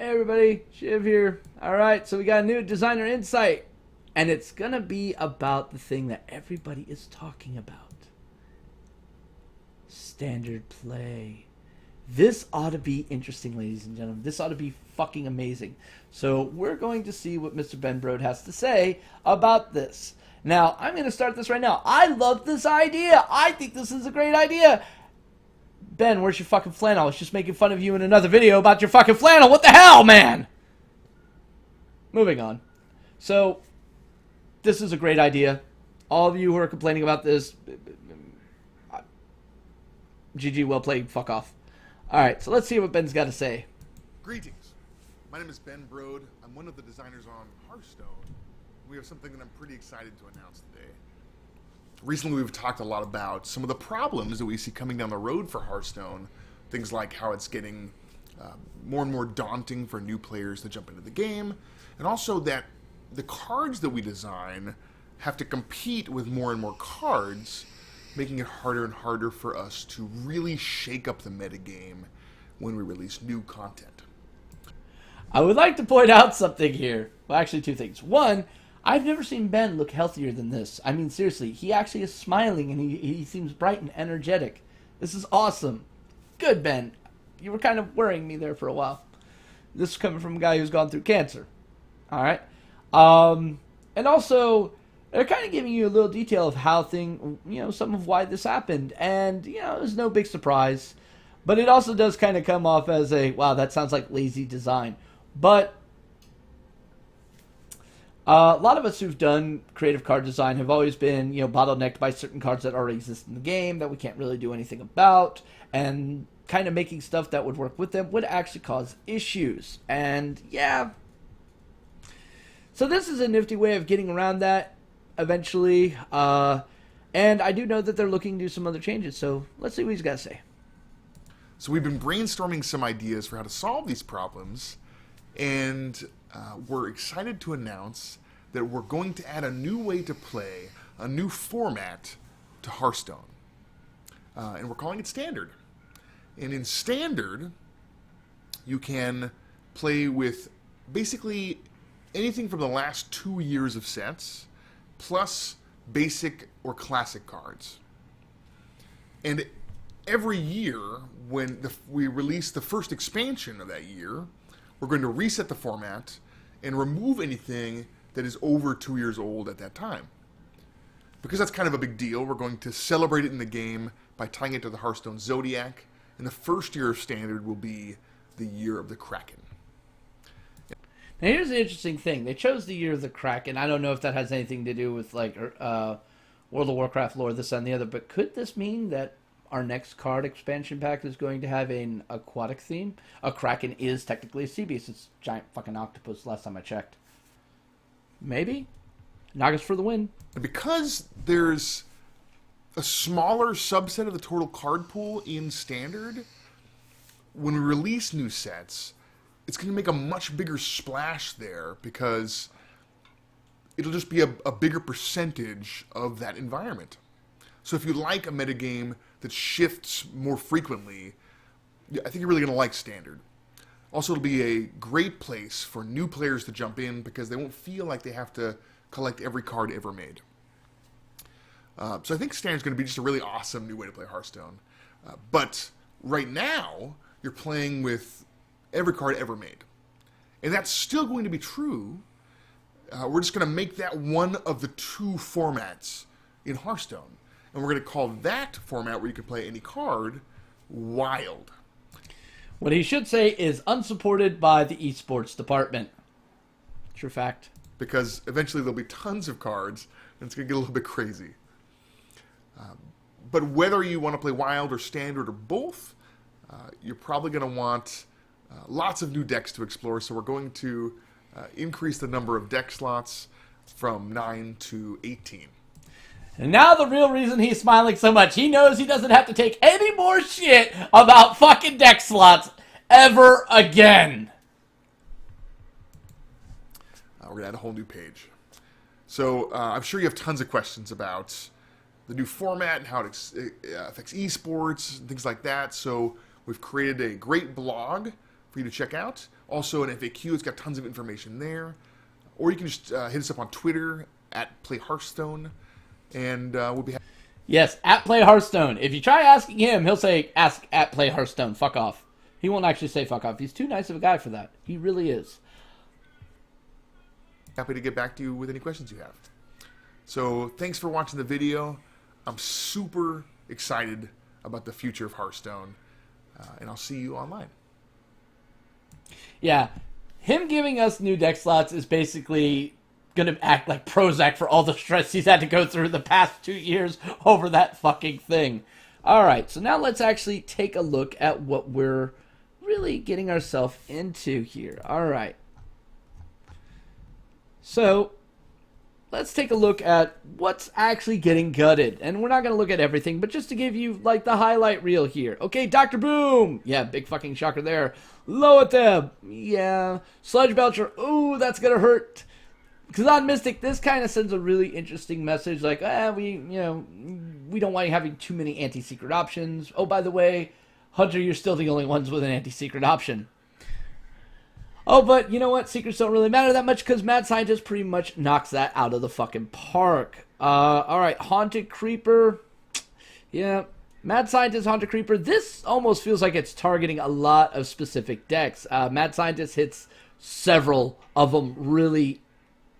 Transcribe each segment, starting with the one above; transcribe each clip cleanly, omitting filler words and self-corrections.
Hey everybody, Shiv here. Alright, so we got a new designer insight. And it's gonna be about the thing that everybody is talking about. Standard play. This ought to be interesting, ladies and gentlemen. This ought to be fucking amazing. So we're going to see what Mr. Ben Brode has to say about this. Now, I'm going to start this right now. I love this idea. I think this is a great idea. Ben, where's your fucking flannel? I was just making fun of you in another video about your fucking flannel. What the hell, man? Moving on. So, this is a great idea. All of you who are complaining about this, GG, well played, fuck off. Alright, so let's see what Ben's got to say. Greetings. My name is Ben Brode. I'm one of the designers on Hearthstone. We have something that I'm pretty excited to announce today. Recently, we've talked a lot about some of the problems that we see coming down the road for Hearthstone. Things like how it's getting more and more daunting for new players to jump into the game, and also that the cards that we design have to compete with more and more cards, making it harder and harder for us to really shake up the metagame when we release new content. I would like to point out something here. Well, actually, two things. One, I've never seen Ben look healthier than this. I mean, seriously, he actually is smiling and he seems bright and energetic. This is awesome. Good, Ben. You were kind of worrying me there for a while. This is coming from a guy who's gone through cancer. All right. And also, they're kind of giving you a little detail of how some of why this happened. And, there's no big surprise. But it also does kind of come off as a, wow, that sounds like lazy design. But a lot of us who've done creative card design have always been, bottlenecked by certain cards that already exist in the game that we can't really do anything about. And kind of making stuff that would work with them would actually cause issues. And, yeah. So this is a nifty way of getting around that eventually. And I do know that they're looking to do some other changes. So let's see what he's got to say. So we've been brainstorming some ideas for how to solve these problems, and we're excited to announce that we're going to add a new way to play, a new format to Hearthstone. And we're calling it Standard. And in Standard, you can play with basically anything from the last 2 years of sets, plus basic or classic cards. And every year, when we release the first expansion of that year, we're going to reset the format and remove anything that is over 2 years old at that time. Because that's kind of a big deal, we're going to celebrate it in the game by tying it to the Hearthstone Zodiac, and the first year of Standard will be the Year of the Kraken. Now here's the interesting thing. They chose the Year of the Kraken. I don't know if that has anything to do with World of Warcraft lore, this and the other, but could this mean that our next card expansion pack is going to have an aquatic theme? A Kraken is technically a sea beast. It's a giant fucking octopus last time I checked. Maybe? Nagas for the win. And because there's a smaller subset of the total card pool in Standard, when we release new sets, it's going to make a much bigger splash there because it'll just be a bigger percentage of that environment. So if you like a metagame that shifts more frequently, I think you're really going to like Standard. Also, it'll be a great place for new players to jump in because they won't feel like they have to collect every card ever made. So I think Standard's going to be just a really awesome new way to play Hearthstone. But right now, you're playing with every card ever made. And that's still going to be true. We're just going to make that one of the two formats in Hearthstone. And we're going to call that format where you can play any card Wild. What he should say is unsupported by the esports department. True fact. Because eventually there'll be tons of cards, and it's going to get a little bit crazy. But whether you want to play Wild or Standard or both, you're probably going to want lots of new decks to explore. So we're going to increase the number of deck slots from 9 to 18. And now the real reason he's smiling so much, he knows he doesn't have to take any more shit about fucking deck slots ever again. We're going to add a whole new page. So I'm sure you have tons of questions about the new format and how it affects esports and things like that. So we've created a great blog for you to check out. Also, an FAQ. It's got tons of information there. Or you can just hit us up on Twitter at Play Hearthstone, and we'll be happy. Yes, at Play Hearthstone. If you try asking him, he'll say, ask at Play Hearthstone. Fuck off. He won't actually say fuck off. He's too nice of a guy for that. He really is. Happy to get back to you with any questions you have. So, thanks for watching the video. I'm super excited about the future of Hearthstone, and I'll see you online. Yeah, him giving us new deck slots is basically going to act like Prozac for all the stress he's had to go through the past 2 years over that fucking thing. Alright, so now let's actually take a look at what we're really getting ourselves into here. Alright. So, let's take a look at what's actually getting gutted. And we're not going to look at everything, but just to give you, like, the highlight reel here. Okay, Dr. Boom! Yeah, big fucking shocker there. Loatheb! Yeah. Sludge Belcher. Ooh, that's going to hurt. Kazan Mystic, this kind of sends a really interesting message. Like, we don't want you having too many anti-secret options. Oh, by the way, Hunter, you're still the only ones with an anti-secret option. Oh, but you know what? Secrets don't really matter that much because Mad Scientist pretty much knocks that out of the fucking park. Alright, Haunted Creeper. Yeah, Mad Scientist, Haunted Creeper. This almost feels like it's targeting a lot of specific decks. Mad Scientist hits several of them really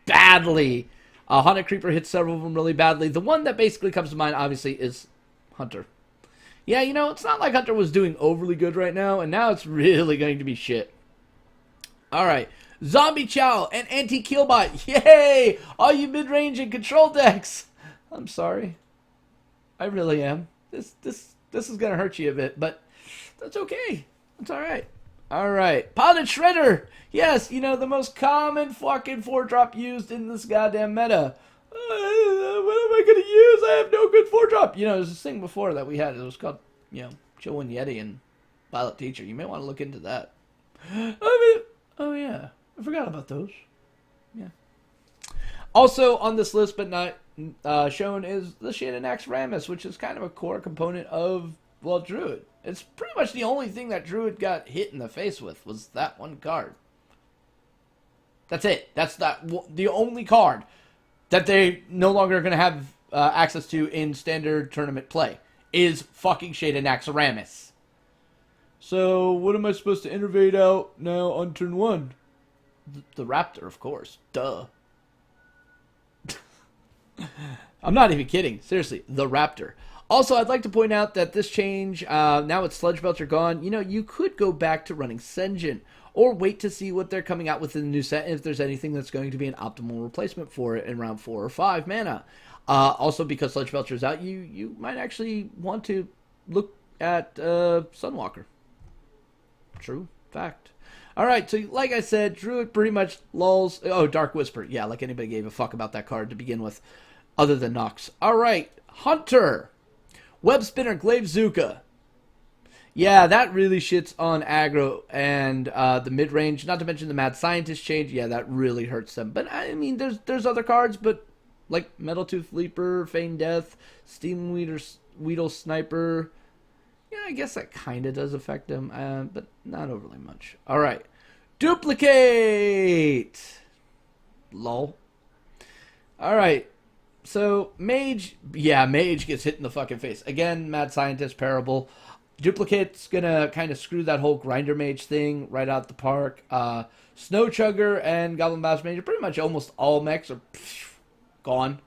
badly. Haunted Creeper hits several of them really badly. The one that basically comes to mind, obviously, is Hunter. Yeah, you know, it's not like Hunter was doing overly good right now, and now it's really going to be shit. Alright, Zombie Chow and Anti-Killbot. Yay! All you mid-range and control decks. I'm sorry. I really am. This is gonna hurt you a bit, but that's okay. That's alright. Alright, Piloted Shredder. Yes, you know, the most common fucking 4-drop used in this goddamn meta. What am I gonna use? I have no good 4-drop. You know, there's this thing before that we had. It was called, you know, Chillwind Yeti and Pilot Teacher. You may want to look into that. Oh yeah, I forgot about those. Yeah. Also on this list, but not shown, is the Shadanax Ramus, which is kind of a core component of, well, Druid. It's pretty much the only thing that Druid got hit in the face with was that one card. That's it. That's the only card that they no longer are going to have access to in standard tournament play is fucking Shadanax Ramus. So, what am I supposed to innervate out now on turn 1? The Raptor, of course. Duh. I'm not even kidding. Seriously, the Raptor. Also, I'd like to point out that this change, now with Sludge Belcher gone, you know, you could go back to running Sen'jin, or wait to see what they're coming out with in the new set, and if there's anything that's going to be an optimal replacement for it in round 4 or 5 mana. Also, because Sludge Belcher's out, you might actually want to look at Sunwalker. True fact. Alright, so like I said, Druid pretty much lulls. Oh, Dark Whisper. Yeah, like anybody gave a fuck about that card to begin with, other than Nox. Alright, Hunter. Web Spinner, Glaive Zuka. Yeah, that really shits on aggro and the mid-range. Not to mention the Mad Scientist change. Yeah, that really hurts them. But, I mean, there's other cards, but like Metal Tooth Leaper, Feign Death, Steam Weedle Sniper. Yeah, I guess that kind of does affect them, but not overly much. All right. Duplicate! Lol. All right. So, Mage. Yeah, Mage gets hit in the fucking face. Again, Mad Scientist Parable. Duplicate's gonna kind of screw that whole Grinder Mage thing right out the park. Snow Chugger and Goblin Blast Mage are pretty much almost all mechs are gone.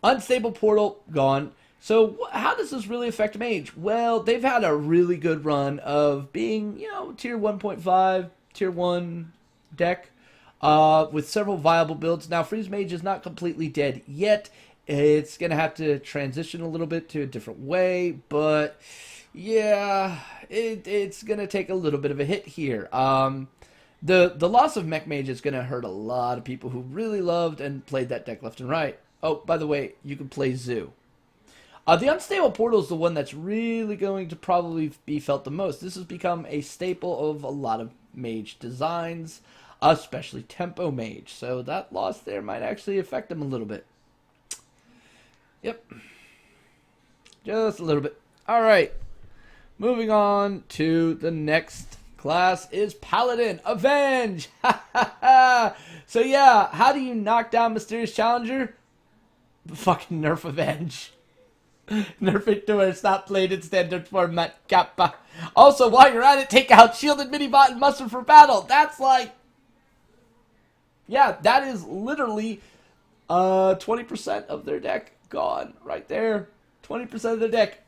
Unstable Portal, gone. So how does this really affect Mage? Well, they've had a really good run of being, you know, tier 1.5, tier 1 deck with several viable builds. Now, Freeze Mage is not completely dead yet. It's going to have to transition a little bit to a different way, but yeah, it's going to take a little bit of a hit here. The loss of Mech Mage is going to hurt a lot of people who really loved and played that deck left and right. Oh, by the way, you can play Zoo. The Unstable Portal is the one that's really going to probably be felt the most. This has become a staple of a lot of Mage designs, especially Tempo Mage. So that loss there might actually affect them a little bit. Yep. Just a little bit. All right. Moving on to the next class is Paladin. Avenge! So yeah, how do you knock down Mysterious Challenger? Fucking nerf Avenge. Nerf it to where it's not played in standard format. Kappa. Also, while you're at it, take out Shielded Minibot and Muster for Battle. That's like... Yeah, that is literally 20% of their deck gone right there. 20% of their deck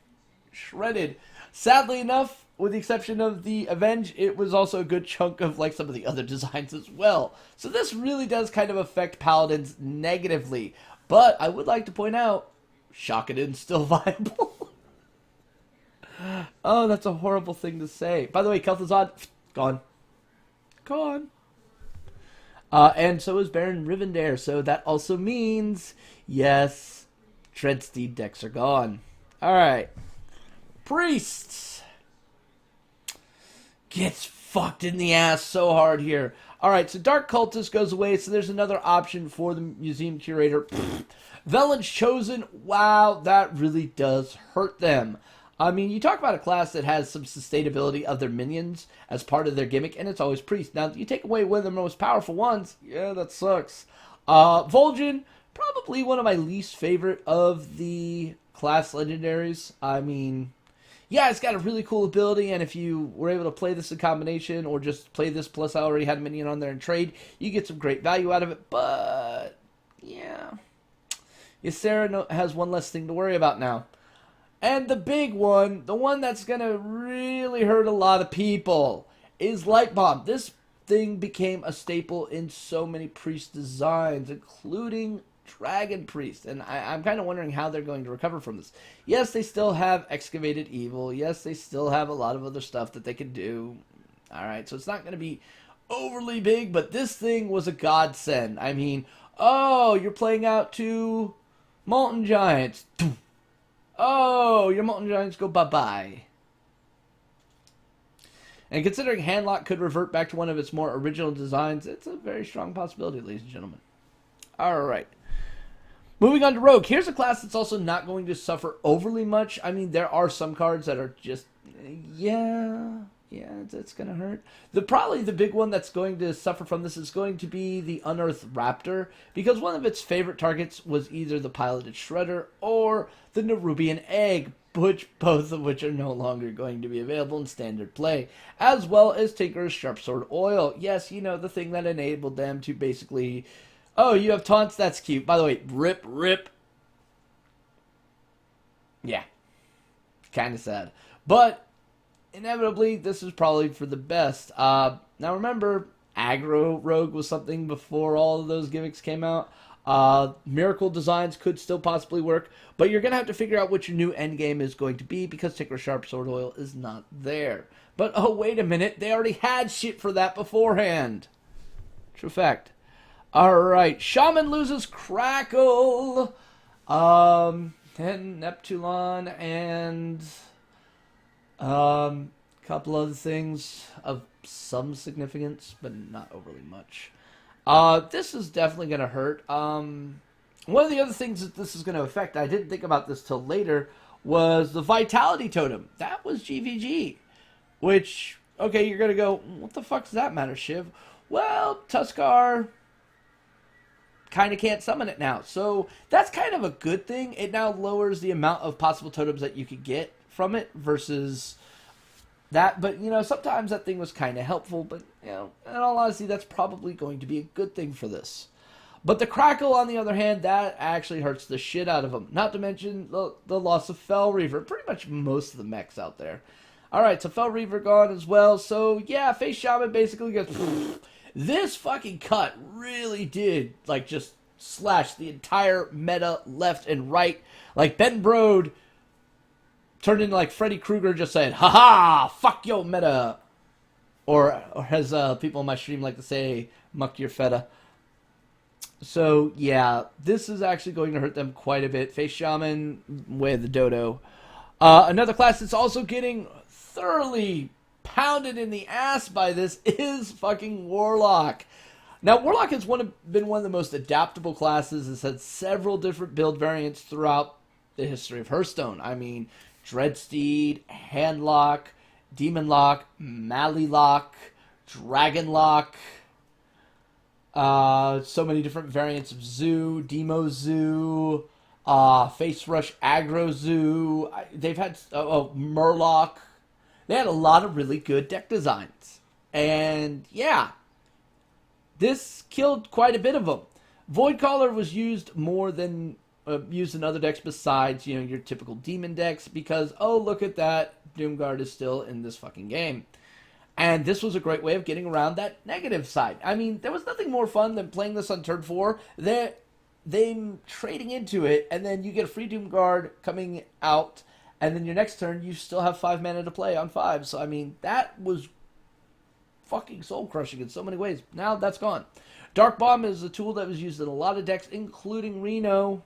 shredded. Sadly enough, with the exception of the Avenge, it was also a good chunk of like some of the other designs as well. So this really does kind of affect Paladins negatively. But I would like to point out, Shockedin's still viable. Oh, that's a horrible thing to say. By the way, Kel'Thuzad, gone. Gone. And so is Baron Rivendare, so that also means, yes, Dreadsteed decks are gone. Alright. Priests. Gets fucked in the ass so hard here. Alright, so Dark Cultist goes away, so there's another option for the Museum Curator. Velen's Chosen, wow, that really does hurt them. I mean, you talk about a class that has some sustainability of their minions as part of their gimmick, and it's always Priest. Now, you take away one of the most powerful ones, yeah, that sucks. Vol'jin, probably one of my least favorite of the class legendaries. I mean, yeah, it's got a really cool ability, and if you were able to play this in combination, or just play this plus I already had a minion on there and trade, you get some great value out of it, but, yeah. Ysera has one less thing to worry about now. And the big one, the one that's going to really hurt a lot of people, is Light Bomb. This thing became a staple in so many Priest designs, including Dragon Priest. And I'm kind of wondering how they're going to recover from this. Yes, they still have Excavated Evil. Yes, they still have a lot of other stuff that they can do. Alright, so it's not going to be overly big, but this thing was a godsend. I mean, oh, you're playing out to Molten Giants. Oh, your Molten Giants go bye-bye. And considering Handlock could revert back to one of its more original designs, it's a very strong possibility, ladies and gentlemen. Alright. Moving on to Rogue. Here's a class that's also not going to suffer overly much. I mean, there are some cards that are just... Yeah, it's going to hurt. Probably the big one that's going to suffer from this is going to be the Unearthed Raptor, because one of its favorite targets was either the Piloted Shredder or the Nerubian Egg, both of which are no longer going to be available in standard play, as well as Tinker's Sharpsword Oil. Yes, you know, the thing that enabled them to basically... Oh, you have taunts? That's cute. By the way, rip. Yeah. Kind of sad. But... inevitably, this is probably for the best. Now remember, aggro rogue was something before all of those gimmicks came out. Miracle designs could still possibly work, but you're going to have to figure out what your new endgame is going to be, because Tinker Sharp Sword Oil is not there. But, oh, wait a minute, they already had shit for that beforehand. True fact. Alright, Shaman loses Crackle, and Neptulon, and... couple other things of some significance, but not overly much. This is definitely going to hurt. One of the other things that this is going to affect, I didn't think about this till later, was the Vitality Totem. That was GVG. Which, okay, you're going to go, what the fuck does that matter, Shiv? Well, Tuskar kind of can't summon it now. So that's kind of a good thing. It now lowers the amount of possible totems that you could get from it versus that. But, you know, sometimes that thing was kind of helpful. But, you know, in all honesty, that's probably going to be a good thing for this. But the Crackle, on the other hand, that actually hurts the shit out of them. Not to mention the loss of Fel Reaver. Pretty much most of the mechs out there. Alright, so Fel Reaver gone as well. So, yeah, Face Shaman basically goes... This fucking cut really did, like, just slash the entire meta left and right. Like, Ben Brode turned into, like, Freddy Krueger just said, "Ha-ha! Fuck yo meta!" Or as people on my stream like to say, "Muck your feta." So, yeah, this is actually going to hurt them quite a bit. Face Shaman, way of the dodo. Another class that's also getting thoroughly pounded in the ass by this is fucking Warlock. Now, Warlock has been one of the most adaptable classes. It's had several different build variants throughout the history of Hearthstone. I mean, Dreadsteed, Handlock, Demon Lock, Mally Lock, Dragon Lock. So many different variants of Zoo, Demo Zoo, Face Rush Aggro Zoo. They've had Murloc. They had a lot of really good deck designs. And yeah, this killed quite a bit of them. Void Caller was used more than used in other decks besides, your typical demon decks because, oh, look at that, Doomguard is still in this fucking game. And this was a great way of getting around that negative side. I mean, there was nothing more fun than playing this on turn 4. Them trading into it, and then you get a free Doomguard coming out, and then your next turn, you still have 5 mana to play on 5. So, I mean, that was fucking soul-crushing in so many ways. Now, that's gone. Dark Bomb is a tool that was used in a lot of decks, including Reno.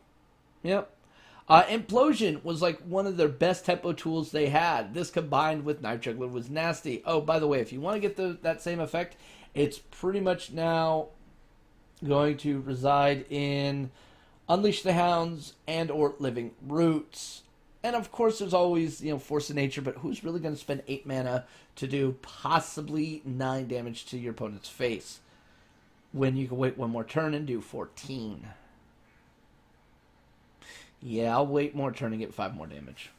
Yep. Implosion was like one of their best tempo tools they had. This combined with Knife Juggler was nasty. Oh, by the way, if you want to get that same effect, it's pretty much now going to reside in Unleash the Hounds and or Living Roots. And of course, there's always, Force of Nature, but who's really going to spend 8 mana to do possibly 9 damage to your opponent's face when you can wait one more turn and do 14? Yeah, I'll wait more turn and get 5 more damage.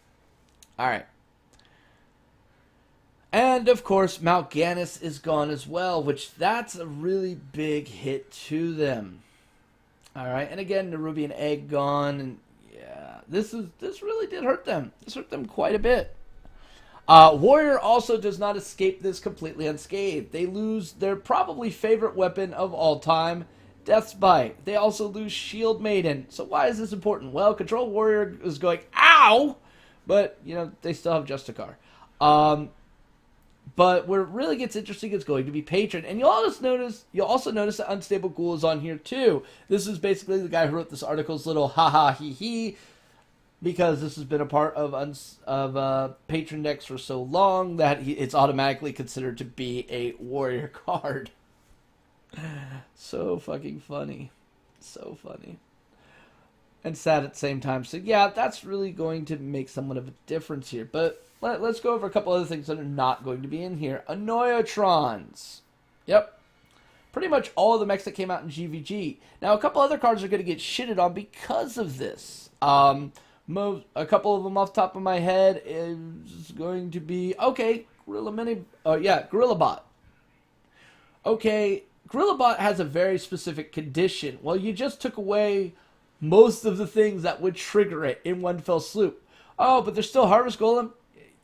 Alright. And, of course, Mal'Ganis is gone as well, which that's a really big hit to them. Alright, and again, Nerubian Egg gone, and yeah, this really did hurt them. This hurt them quite a bit. Warrior also does not escape this completely unscathed. They lose their probably favorite weapon of all time, Death's Bite. They also lose Shield Maiden. So why is this important? Well, Control Warrior is going, ow! But, they still have Justicar. But where it really gets interesting is going to be Patron. And you'll also notice that Unstable Ghoul is on here too. This is basically the guy who wrote this article's little ha-ha he-he, because this has been a part of Patron decks for so long that it's automatically considered to be a warrior card. So fucking funny. So funny. And sad at the same time. So yeah, that's really going to make somewhat of a difference here. But let's go over a couple other things that are not going to be in here. Annoyatrons. Yep. Pretty much all of the mechs that came out in GVG. Now, a couple other cards are going to get shitted on because of this. A couple of them off the top of my head is going to be, okay, Gorilla Bot. Okay, Gorilla Bot has a very specific condition. Well, you just took away most of the things that would trigger it in one fell swoop. Oh, but there's still Harvest Golem.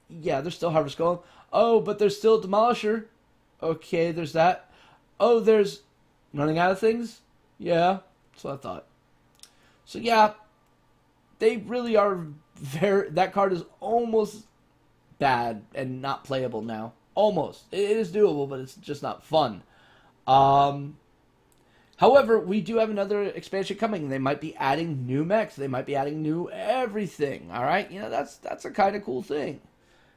Yeah, there's still Harvest Golem. Oh, but there's still Demolisher. Okay, there's that. Oh, there's running out of things. Yeah, that's what I thought. So yeah, they really are that card is almost bad and not playable now. Almost. It is doable, but it's just not fun. However, we do have another expansion coming. They might be adding new mechs. They might be adding new everything. All right, that's a kind of cool thing.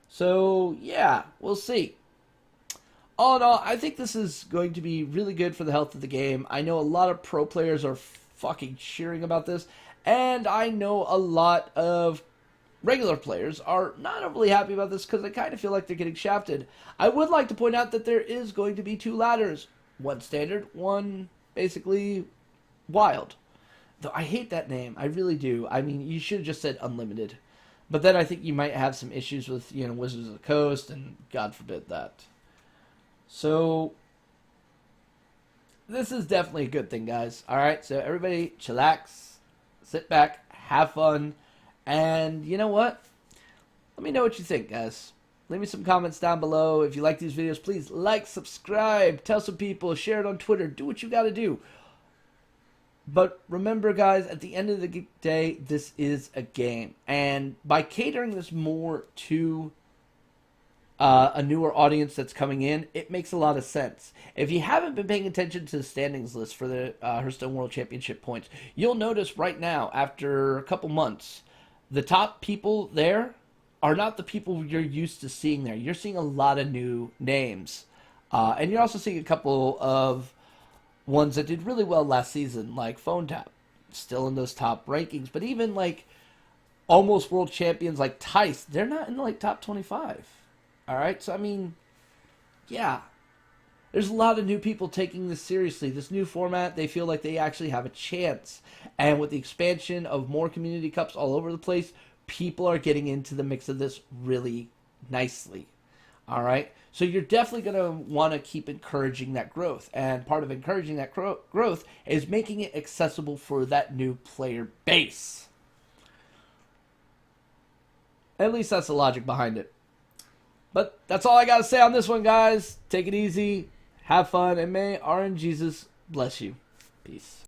So yeah, we'll see. All in all, I think this is going to be really good for the health of the game. I know a lot of pro players are fucking cheering about this, and I know a lot of regular players are not overly happy about this because they kind of feel like they're getting shafted. I would like to point out that there is going to be 2 ladders. One standard, one basically wild. Though I hate that name. I really do. I mean, you should have just said unlimited. But then I think you might have some issues with, Wizards of the Coast, and God forbid that. So, this is definitely a good thing, guys. Alright, so everybody chillax, sit back, have fun, and you know what? Let me know what you think, guys. Leave me some comments down below. If you like these videos, please like, subscribe, tell some people, share it on Twitter, do what you gotta do. But remember, guys, at the end of the day, this is a game. And by catering this more to a newer audience that's coming in, it makes a lot of sense. If you haven't been paying attention to the standings list for the Hearthstone World Championship points, you'll notice right now, after a couple months, the top people there are not the people you're used to seeing there. You're seeing a lot of new names. And you're also seeing a couple of ones that did really well last season, like Phone Tap, still in those top rankings. But even almost world champions like Tice, they're not in top 25. All right, so I mean, yeah, there's a lot of new people taking this seriously. This new format, they feel like they actually have a chance. And with the expansion of more community cups all over the place, people are getting into the mix of this really nicely. All right. So you're definitely going to want to keep encouraging that growth. And part of encouraging that growth is making it accessible for that new player base. At least that's the logic behind it. But that's all I got to say on this one, guys. Take it easy. Have fun. And may RNGesus bless you. Peace.